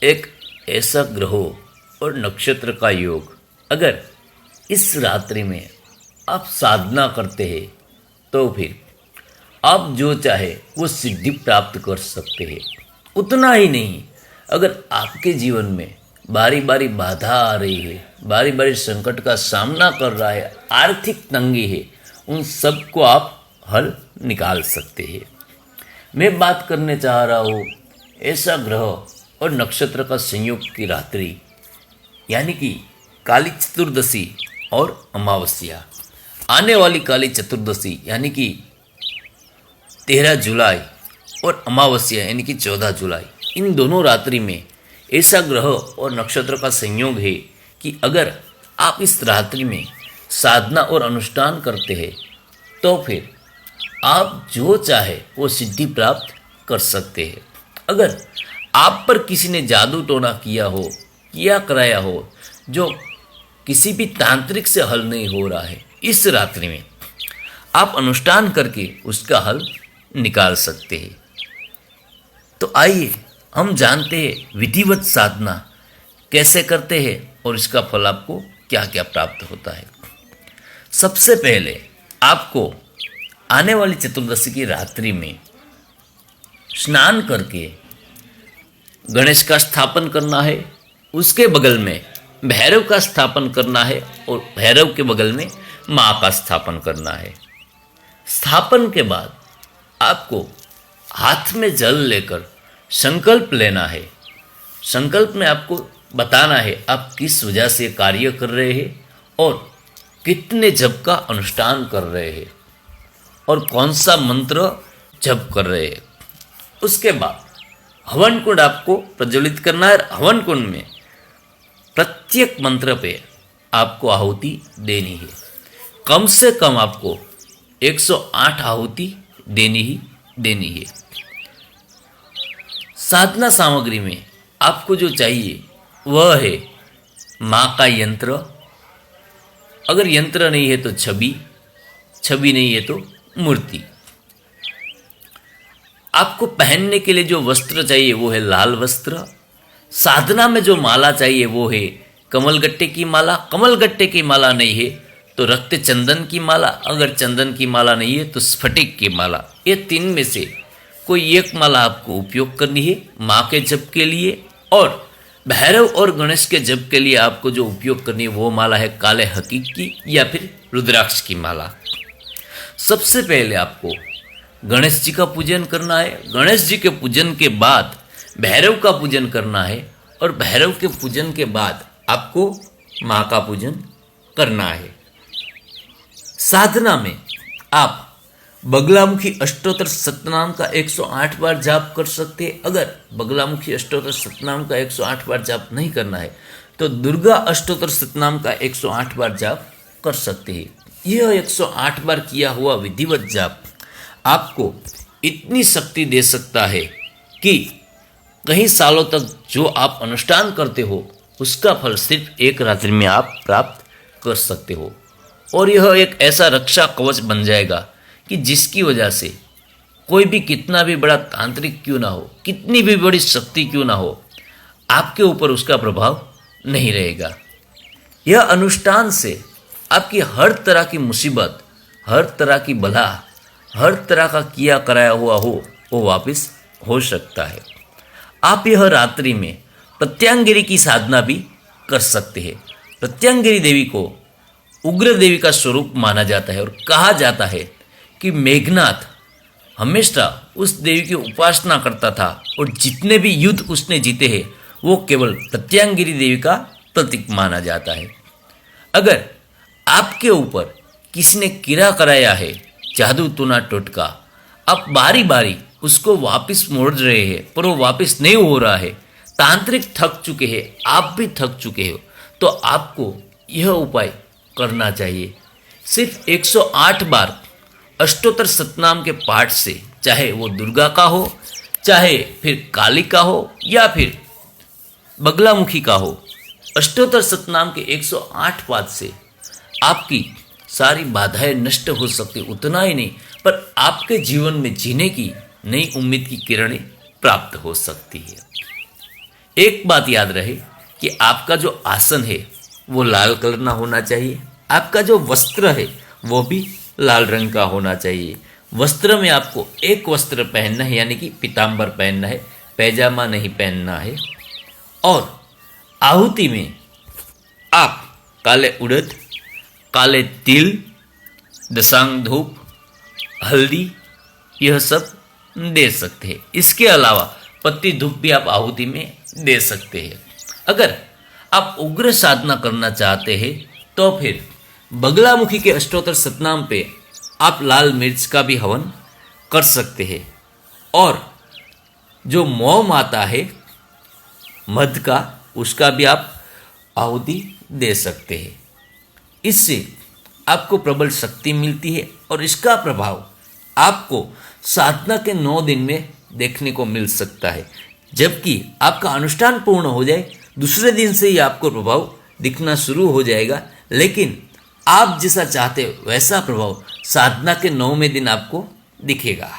एक ऐसा ग्रहों और नक्षत्र का योग अगर इस रात्रि में आप साधना करते हैं तो फिर आप जो चाहे वो सिद्धि प्राप्त कर सकते हैं। उतना ही नहीं, अगर आपके जीवन में बारी बारी बाधा आ रही है, बारी बारी संकट का सामना कर रहा है, आर्थिक तंगी है, उन सब को आप हल निकाल सकते हैं। मैं बात करने चाह रहा हूँ ऐसा ग्रह और नक्षत्र का संयोग की रात्रि, यानी कि काली चतुर्दशी और अमावस्या। आने वाली काली चतुर्दशी यानी कि 13 जुलाई और अमावस्या यानी कि 14 जुलाई, इन दोनों रात्रि में ऐसा ग्रह और नक्षत्र का संयोग है कि अगर आप इस रात्रि में साधना और अनुष्ठान करते हैं तो फिर आप जो चाहे वो सिद्धि प्राप्त कर सकते हैं। अगर आप पर किसी ने जादू टोना किया हो, किया कराया हो, जो किसी भी तांत्रिक से हल नहीं हो रहा है, इस रात्रि में आप अनुष्ठान करके उसका हल निकाल सकते हैं। तो आइए हम जानते हैं विधिवत साधना कैसे करते हैं और इसका फल आपको क्या क्या प्राप्त होता है। सबसे पहले आपको आने वाली चतुर्दशी की रात्रि में स्नान करके गणेश का स्थापन करना है, उसके बगल में भैरव का स्थापन करना है और भैरव के बगल में माँ का स्थापन करना है। स्थापन के बाद आपको हाथ में जल लेकर संकल्प लेना है। संकल्प में आपको बताना है आप किस वजह से कार्य कर रहे हैं और कितने जप का अनुष्ठान कर रहे हैं और कौन सा मंत्र जप कर रहे हैं। उसके बाद हवन कुंड आपको प्रज्वलित करना है। हवन कुंड में प्रत्येक मंत्र पे आपको आहुति देनी है। कम से कम आपको 108 आहुति देनी है। साधना सामग्री में आपको जो चाहिए वह है माँ का यंत्र, अगर यंत्र नहीं है तो छवि नहीं है तो मूर्ति। आपको पहनने के लिए जो वस्त्र चाहिए वो है लाल वस्त्र। साधना में जो माला चाहिए वो है कमलगट्टे की माला। कमलगट्टे की माला नहीं है तो रक्त चंदन की माला, अगर चंदन की माला नहीं है तो स्फटिक की माला। ये तीन में से कोई एक माला आपको उपयोग करनी है माँ के जप के लिए, और भैरव और गणेश के जप के लिए आपको जो उपयोग करनी है वो माला है काले हकीक की या फिर रुद्राक्ष की माला। सबसे पहले आपको गणेश जी का पूजन करना है। गणेश जी के पूजन के बाद भैरव का पूजन करना है और भैरव के पूजन के बाद आपको माँ का पूजन करना है। साधना में आप बगलामुखी अष्टोत्तर सतनाम का 108 बार जाप कर सकते हैं। अगर बगलामुखी अष्टोत्तर सतनाम का 108 बार जाप नहीं करना है तो दुर्गा अष्टोत्तर सतनाम का 108 बार जाप कर सकते हैं। यह 108 बार किया हुआ विधिवत जाप आपको इतनी शक्ति दे सकता है कि कई सालों तक जो आप अनुष्ठान करते हो उसका फल सिर्फ एक रात्रि में आप प्राप्त कर सकते हो। और यह एक ऐसा रक्षा कवच बन जाएगा कि जिसकी वजह से कोई भी कितना भी बड़ा तांत्रिक क्यों ना हो, कितनी भी बड़ी शक्ति क्यों ना हो, आपके ऊपर उसका प्रभाव नहीं रहेगा। यह अनुष्ठान से आपकी हर तरह की मुसीबत, हर तरह की बला, हर तरह का किया कराया हुआ हो वो वापस हो सकता है। आप यह रात्रि में प्रत्यांगिरी की साधना भी कर सकते हैं। प्रत्यांगिरी देवी को उग्र देवी का स्वरूप माना जाता है और कहा जाता है कि मेघनाथ हमेशा उस देवी की उपासना करता था और जितने भी युद्ध उसने जीते हैं वो केवल प्रत्यांगिरी देवी का प्रतीक माना जाता है। अगर आपके ऊपर किसी ने कीड़ा कराया है, जादू टोना टोटका, आप बारी बारी उसको वापस मोड़ रहे हैं पर वो वापस नहीं हो रहा है, तांत्रिक थक चुके हैं, आप भी थक चुके हो, तो आपको यह उपाय करना चाहिए। सिर्फ 108 बार अष्टोत्तर सतनाम के पाठ से, चाहे वो दुर्गा का हो, चाहे फिर काली का हो या फिर बगलामुखी का हो, अष्टोत्तर सतनाम के 108 पाठ से आपकी सारी बाधाएं नष्ट हो सकती। उतना ही नहीं पर आपके जीवन में जीने की नई उम्मीद की किरणें प्राप्त हो सकती है। एक बात याद रहे कि आपका जो आसन है वो लाल कलर ना होना चाहिए, आपका जो वस्त्र है वो भी लाल रंग का होना चाहिए। वस्त्र में आपको एक वस्त्र पहनना है, यानी कि पीताम्बर पहनना है, पैजामा नहीं पहनना है। और आहुति में आप काले उड़द, काले तिल, दशांग धूप, हल्दी यह सब दे सकते हैं। इसके अलावा पत्ती धूप भी आप आहुति में दे सकते हैं। अगर आप उग्र साधना करना चाहते हैं तो फिर बगलामुखी के अष्टोत्तर सतनाम पे आप लाल मिर्च का भी हवन कर सकते हैं। और जो मौ माता है मध का, उसका भी आप आहुति दे सकते हैं। इससे आपको प्रबल शक्ति मिलती है और इसका प्रभाव आपको साधना के 9 दिन में देखने को मिल सकता है। जबकि आपका अनुष्ठान पूर्ण हो जाए दूसरे दिन से ही आपको प्रभाव दिखना शुरू हो जाएगा, लेकिन आप जैसा चाहते हो वैसा प्रभाव साधना के 9वें दिन आपको दिखेगा।